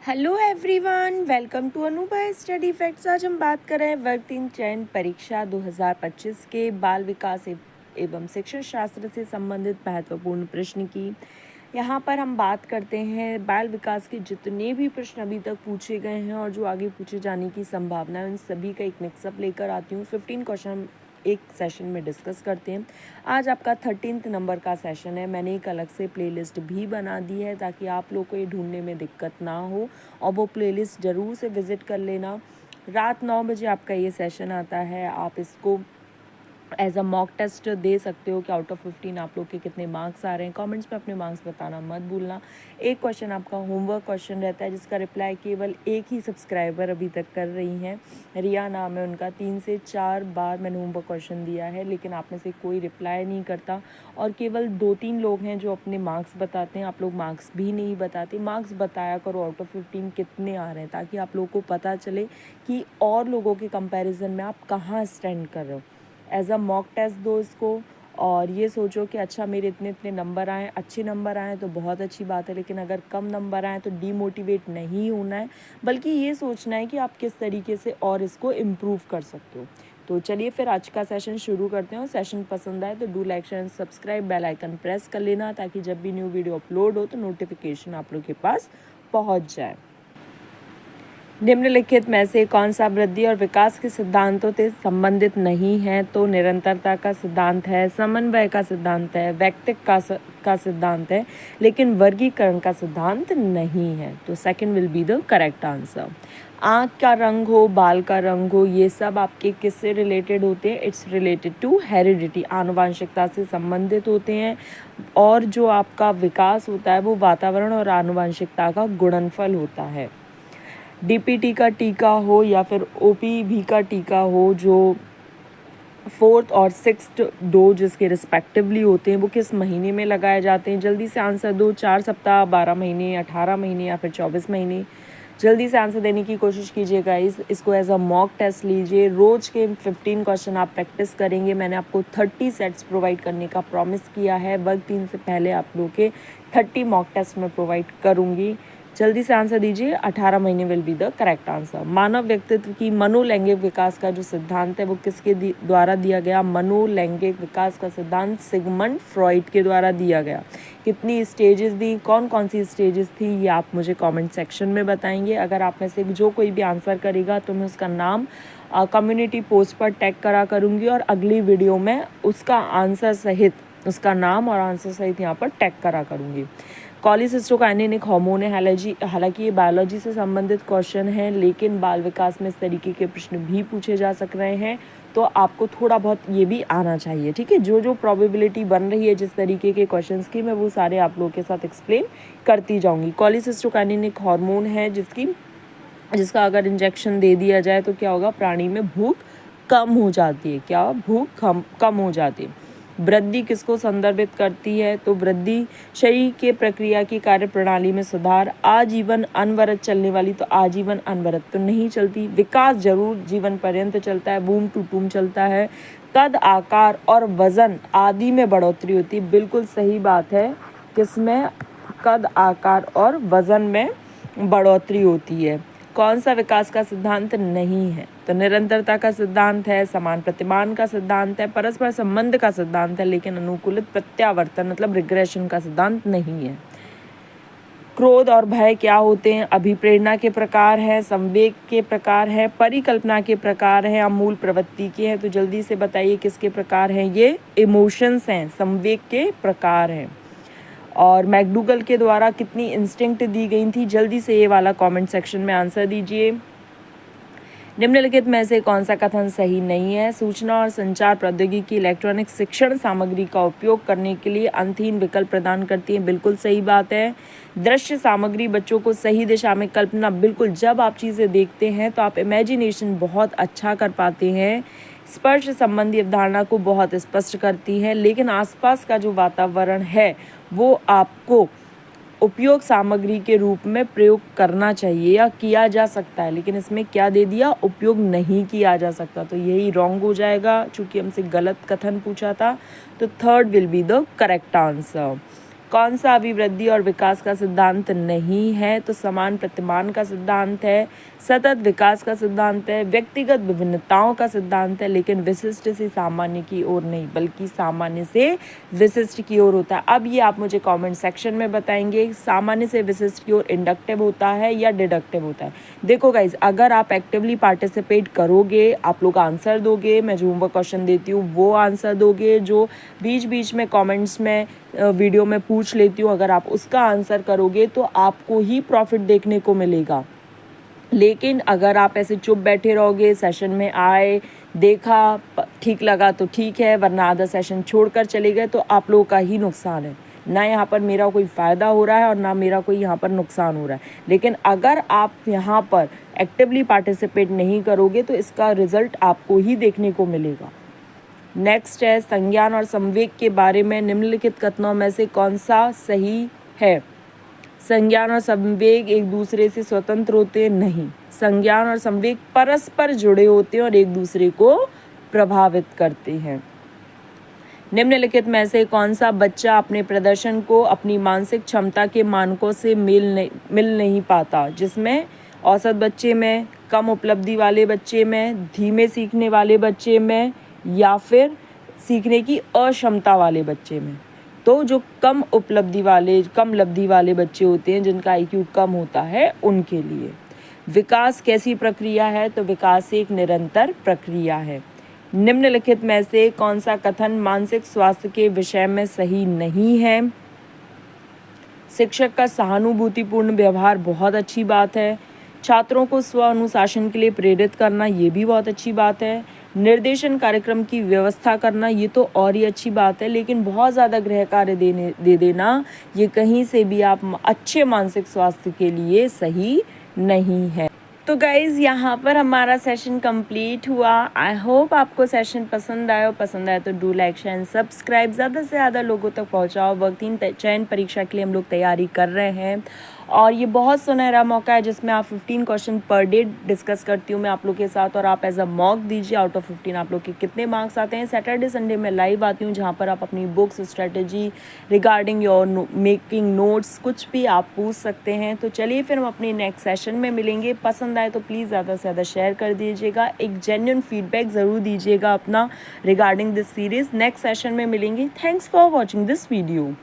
Hello everyone, welcome to Anubha study facts. आज हम बात कर रहे हैं वर्ग 3 चयन परीक्षा 2025 के बाल विकास एवं शिक्षण शास्त्र से संबंधित महत्वपूर्ण प्रश्न की। यहाँ पर हम बात करते हैं बाल विकास के जितने भी प्रश्न अभी तक पूछे गए हैं और जो आगे पूछे जाने की संभावना है, उन सभी का एक मिक्सअप लेकर आती हूँ। 15 क्वेश्चन एक सेशन में डिस्कस करते हैं। आज आपका 13th नंबर का सेशन है। मैंने एक अलग से प्लेलिस्ट भी बना दी है ताकि आप लोग को ये ढूंढने में दिक्कत ना हो, और वो प्लेलिस्ट ज़रूर से विज़िट कर लेना। रात 9 बजे आपका ये सेशन आता है। आप इसको एज अ मॉक टेस्ट दे सकते हो कि आउट ऑफ 15 आप लोग के कितने मार्क्स आ रहे हैं। कमेंट्स में अपने मार्क्स बताना मत भूलना। एक क्वेश्चन आपका होमवर्क क्वेश्चन रहता है जिसका रिप्लाई केवल एक ही सब्सक्राइबर अभी तक कर रही हैं, रिया नाम है उनका। 3 से 4 बार मैंने होमवर्क क्वेश्चन दिया है, लेकिन आप में से कोई रिप्लाई नहीं करता, और केवल 2-3 लोग हैं जो अपने मार्क्स बताते हैं। आप लोग मार्क्स भी नहीं बताते। मार्क्स बताया करो आउट ऑफ 15 कितने आ रहे हैं, ताकि आप लोगों को पता चले कि और लोगों के कंपैरिजन में आप कहाँ स्टैंड कर रहे हो। एज अ मॉक टेस्ट दो इसको, और ये सोचो कि अच्छा मेरे इतने इतने नंबर आए। अच्छे नंबर आए तो बहुत अच्छी बात है, लेकिन अगर कम नंबर आए तो डीमोटिवेट नहीं होना है, बल्कि ये सोचना है कि आप किस तरीके से और इसको इम्प्रूव कर सकते हो। तो चलिए फिर आज का सेशन शुरू करते हैं। सेशन पसंद आए तो do like share subscribe, bell icon press कर लेना, ताकि जब भी न्यू वीडियो अपलोड हो तो नोटिफिकेशन आप लोग के पास पहुँच जाए। निम्नलिखित में से कौन सा वृद्धि और विकास के सिद्धांतों से संबंधित नहीं है? तो निरंतरता का सिद्धांत है, समन्वय का सिद्धांत है, व्यक्तित्व का सिद्धांत है, लेकिन वर्गीकरण का सिद्धांत नहीं है। तो second will be the correct answer. आँख का रंग हो, बाल का रंग हो, ये सब आपके किससे रिलेटेड होते हैं? इट्स रिलेटेड टू हेरिडिटी, आनुवंशिकता से संबंधित होते हैं। और जो आपका विकास होता है वो वातावरण और आनुवंशिकता का गुणनफल होता है। डीपीटी का टीका हो या फिर ओपीवी का टीका हो, जो 4th और 6th डोज जिसके रिस्पेक्टिवली होते हैं, वो किस महीने में लगाए जाते हैं? जल्दी से आंसर दो। 4 सप्ताह, 12 महीने, 18 महीने या फिर 24 महीने? जल्दी से आंसर देने की कोशिश कीजिएगा। इसको एज अ मॉक टेस्ट लीजिए। रोज़ के 15 क्वेश्चन आप प्रैक्टिस करेंगे। मैंने आपको 30 सेट्स प्रोवाइड करने का प्रॉमिस किया है। वर्ग 3 से पहले आप लोग के 30 मॉक टेस्ट में प्रोवाइड करूँगी। जल्दी से आंसर दीजिए। 18 महीने will be the correct answer. मानव व्यक्तित्व की मनोलैंगिक विकास का जो सिद्धांत है वो किसके द्वारा दिया गया? मनोलैंगिक विकास का सिद्धांत सिगमंड फ्रॉइड के द्वारा दिया गया। कितनी स्टेजेस दी, कौन कौन सी स्टेजेस थी, ये आप मुझे कमेंट सेक्शन में बताएंगे। अगर आप में से जो कोई भी आंसर करेगा तो मैं उसका नाम कम्युनिटी पोस्ट पर टैग करा करूँगी, और अगली वीडियो में उसका आंसर सहित, उसका नाम और आंसर सहित यहाँ पर टैग करा करूँगी। कॉलीसिस्टोकाइनेटिक हार्मोन है, हालांकि ये बायोलॉजी से संबंधित क्वेश्चन है, लेकिन बाल विकास में इस तरीके के प्रश्न भी पूछे जा सक रहे हैं, तो आपको थोड़ा बहुत ये भी आना चाहिए। ठीक है, जो प्रोबेबिलिटी बन रही है जिस तरीके के क्वेश्चंस की, मैं वो सारे आप लोगों के साथ एक्सप्लेन करती जाऊंगी। कॉलीसिस्टोकाइनेटिक हार्मोन है जिसका अगर इंजेक्शन दे दिया जाए तो क्या होगा? प्राणी में भूख कम हो जाती है। क्या? भूख कम हो जाती है। वृद्धि किसको संदर्भित करती है? तो वृद्धि शरीर के प्रक्रिया की कार्य प्रणाली में सुधार। आजीवन अनवरत चलने वाली, तो आजीवन अनवरत तो नहीं चलती। विकास जरूर जीवन पर्यंत चलता है, बूम टू टूम चलता है। कद, आकार और वजन आदि में बढ़ोतरी होती है। बिल्कुल सही बात है, किसमें? कद, आकार और वजन में बढ़ोतरी होती है। कौन सा विकास का सिद्धांत नहीं है? तो निरंतरता का सिद्धांत है, समान प्रतिमान का सिद्धांत है, परस्पर संबंध का सिद्धांत है, लेकिन अनुकूलित प्रत्यावर्तन मतलब रिग्रेशन का सिद्धांत नहीं है। क्रोध और भय क्या होते हैं? अभिप्रेरणा के प्रकार है, संवेग के प्रकार है, परिकल्पना के प्रकार है, अमूल प्रवृत्ति के हैं। तो जल्दी से बताइए किसके प्रकार हैं? ये इमोशंस हैं, संवेग के प्रकार हैं। और मैकडूगल के द्वारा कितनी इंस्टिंक्ट दी गई थी? जल्दी से ये वाला कमेंट सेक्शन में आंसर दीजिए। निम्नलिखित में से कौन सा कथन सही नहीं है? सूचना और संचार प्रौद्योगिकी इलेक्ट्रॉनिक शिक्षण सामग्री का उपयोग करने के लिए अंतहीन विकल्प प्रदान करती है। बिल्कुल सही बात है। दृश्य सामग्री बच्चों को सही दिशा में कल्पना, बिल्कुल, जब आप चीज़ें देखते हैं तो आप इमेजिनेशन बहुत अच्छा कर पाते हैं। स्पर्श संबंधी अवधारणा को बहुत स्पष्ट करती है, लेकिन आसपास का जो वातावरण है वो आपको उपयोग सामग्री के रूप में प्रयोग करना चाहिए या किया जा सकता है, लेकिन इसमें क्या दे दिया? उपयोग नहीं किया जा सकता। तो यही रॉन्ग हो जाएगा, चूंकि हमसे गलत कथन पूछा था। तो third will be the correct answer. कौन सा अभिवृद्धि और विकास का सिद्धांत नहीं है? तो समान प्रतिमान का सिद्धांत है, सतत विकास का सिद्धांत है, व्यक्तिगत विभिन्नताओं का सिद्धांत है, लेकिन विशिष्ट से सामान्य की ओर नहीं बल्कि सामान्य से विशिष्ट की ओर होता है। अब ये आप मुझे कमेंट सेक्शन में बताएंगे, सामान्य से विशिष्ट की ओर इंडक्टिव होता है या डिडक्टिव होता है। देखो गाइज, अगर आप एक्टिवली पार्टिसिपेट करोगे, आप लोग आंसर दोगे, मैं जो होमवर्क क्वेश्चन देती हूँ वो आंसर दोगे, जो बीच बीच में कमेंट्स में वीडियो में पूछ लेती हूँ, अगर आप उसका आंसर करोगे तो आपको ही प्रॉफिट देखने को मिलेगा। लेकिन अगर आप ऐसे चुप बैठे रहोगे, सेशन में आए, देखा, ठीक लगा तो ठीक है, वरना आधा सेशन छोड़कर चले गए, तो आप लोगों का ही नुकसान है। ना यहाँ पर मेरा कोई फ़ायदा हो रहा है और ना मेरा कोई यहाँ पर नुकसान हो रहा है। लेकिन अगर आप यहाँ पर एक्टिवली पार्टिसिपेट नहीं करोगे तो इसका रिज़ल्ट आपको ही देखने को मिलेगा। नेक्स्ट है, संज्ञान और संवेग के बारे में निम्नलिखित कथनों में से कौन सा सही है? संज्ञान और संवेग एक दूसरे से स्वतंत्र होते नहीं। संज्ञान और संवेग परस्पर जुड़े होते हैं और एक दूसरे को प्रभावित करते हैं। निम्नलिखित में से कौन सा बच्चा अपने प्रदर्शन को अपनी मानसिक क्षमता के मानकों से मिल नहीं पाता? जिसमें औसत बच्चे में, कम उपलब्धि वाले बच्चे में, धीमे सीखने वाले बच्चे में, या फिर सीखने की अक्षमता वाले बच्चे में। तो जो कम लब्धि वाले बच्चे होते हैं, जिनका IQ कम होता है, उनके लिए। विकास कैसी प्रक्रिया है? तो विकास एक निरंतर प्रक्रिया है। निम्नलिखित में से कौन सा कथन मानसिक स्वास्थ्य के विषय में सही नहीं है? शिक्षक का सहानुभूतिपूर्ण व्यवहार बहुत अच्छी बात है। छात्रों को स्व अनुशासन के लिए प्रेरित करना, ये भी बहुत अच्छी बात है। निर्देशन कार्यक्रम की व्यवस्था करना, ये तो और ही अच्छी बात है। लेकिन बहुत ज़्यादा गृह कार्य दे देना, ये कहीं से भी आप अच्छे मानसिक स्वास्थ्य के लिए सही नहीं है। तो गाइज़, यहाँ पर हमारा सेशन कंप्लीट हुआ। आई होप आपको सेशन पसंद आया तो do like, share and subscribe, ज़्यादा से ज़्यादा लोगों तक पहुँचाओ। वक्त 3 चयन परीक्षा के लिए हम लोग तैयारी कर रहे हैं और ये बहुत सुनहरा मौका है जिसमें आप 15 क्वेश्चन पर डे डिस्कस करती हूँ मैं आप लोग के साथ, और आप एज अ मॉक दीजिए आउट ऑफ 15 आप लोग के कितने मार्क्स आते हैं। सैटरडे संडे में लाइव आती हूँ, जहाँ पर आप अपनी books, strategy regarding your making notes, कुछ भी आप पूछ सकते हैं। तो चलिए फिर हम अपने नेक्स्ट सेशन में मिलेंगे। पसंद आए तो प्लीज़ ज़्यादा से ज़्यादा शेयर कर दीजिएगा, एक जेन्युइन फीडबैक ज़रूर दीजिएगा अपना regarding this series. Next session में मिलेंगे। Thanks for watching this video.